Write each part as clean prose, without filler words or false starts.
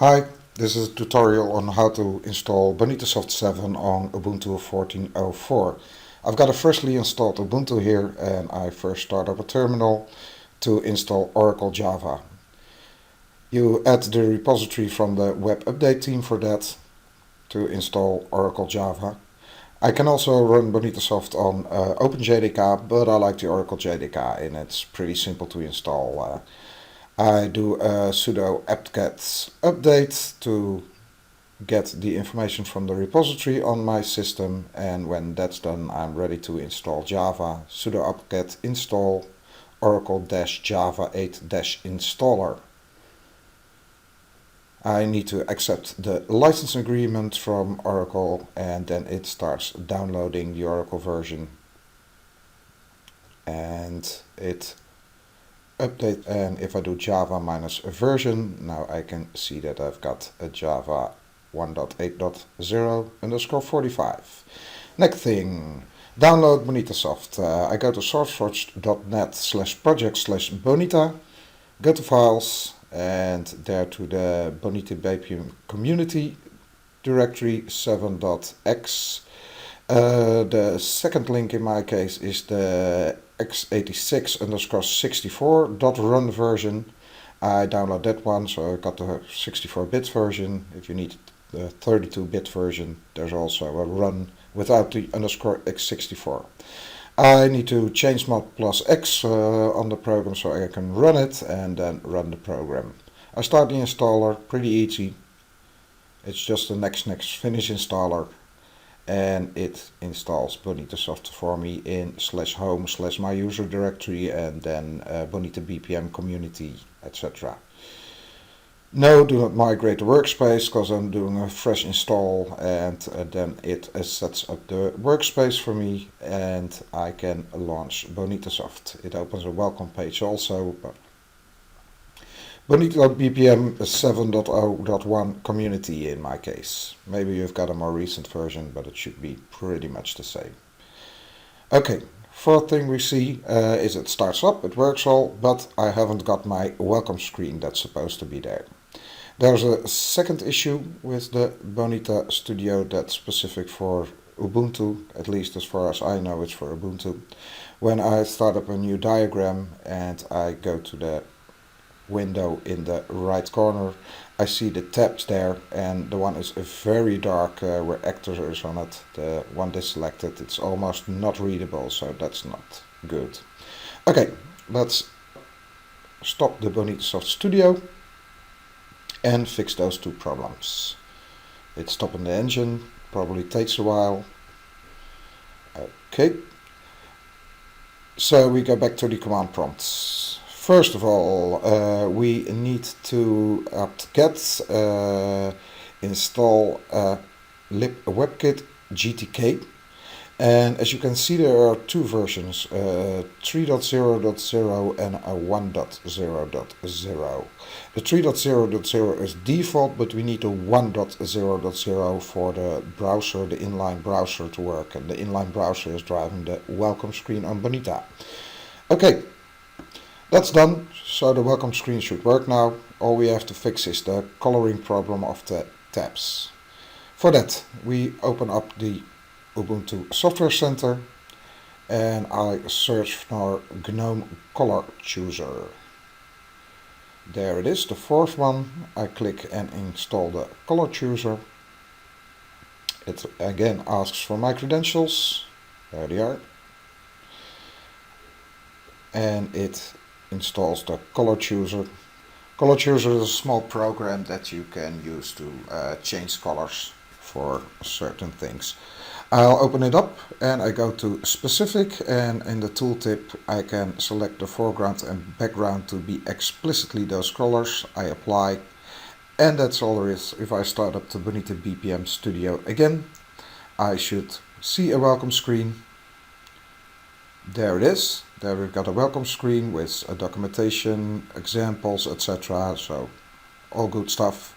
Hi, this is a tutorial on how to install Bonita 7 on Ubuntu 14.04. I've got a freshly installed Ubuntu here and I first start up a terminal to install Oracle Java. You add the repository from the web update team for that to install Oracle Java. I can also run Bonita on OpenJDK, but I like the Oracle JDK and it's pretty simple to install. I do a sudo apt-get update to get the information from the repository on my system, and when that's done I'm ready to install Java. Sudo apt-get install oracle-java 8-installer. I need to accept the license agreement from Oracle and then it starts downloading the Oracle version and it update, and if I do Java minus version, now I can see that I've got a Java 1.8.0_45. Next thing, download Bonita Soft. I go to sourceforge.net/project/Bonita, go to files, and there to the Bonita BPM community directory 7.x. The second link in my case is the x86_64.run version. I download that one, so I got the 64-bit version. If you need the 32-bit version, there's also a run without the _x64. I need to change mod plus x on the program so I can run it and then run the program. I start the installer, pretty easy. It's just the next finish installer. And it installs Bonita Soft for me in /home/my user directory and then Bonita BPM community, etc. No, do not migrate the workspace because I'm doing a fresh install, and then it sets up the workspace for me and I can launch Bonita Soft. It opens a welcome page also. Bonita BPM 7.0.1 community in my case. Maybe you've got a more recent version, but it should be pretty much the same. Okay, fourth thing we see is it starts up, it works all, but I haven't got my welcome screen that's supposed to be there. There's a second issue with the Bonita Studio that's specific for Ubuntu, at least as far as I know it's for Ubuntu. When I start up a new diagram and I go to the window in the right corner, I see the tabs there, and the one is very dark where actors is on it. The one is selected, it's almost not readable, so that's not good. Okay, let's stop the Bonita Soft Studio and fix those two problems. It's stopping the engine, probably takes a while. Okay, so we go back to the command prompts. First of all, we need to apt-get install libwebkit GTK, and as you can see there are two versions, 3.0.0 and a 1.0.0. The 3.0.0 is default, but we need a 1.0.0 for the browser, the inline browser to work, and the inline browser is driving the welcome screen on Bonita. Okay. That's done, so the welcome screen should work now. All we have to fix is the coloring problem of the tabs. For that, we open up the Ubuntu Software Center and I search for GNOME Color Chooser. There it is, the fourth one. I click and install the Color Chooser. It again asks for my credentials. There they are. And it installs the Color Chooser. Color Chooser is a small program that you can use to change colors for certain things. I'll open it up and I go to specific, and in the tooltip I can select the foreground and background to be explicitly those colors. I apply, and that's all there is. If I start up the Bonita BPM Studio again, I should see a welcome screen. There it is. There we've got a welcome screen with a documentation, examples, etc. So all good stuff.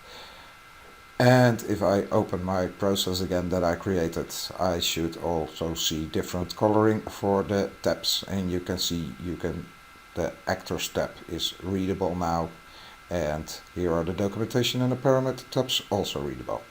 And if I open my process again that I created, I should also see different coloring for the tabs. And you can see the actors tab is readable now. And here are the documentation and the parameter tabs, also readable.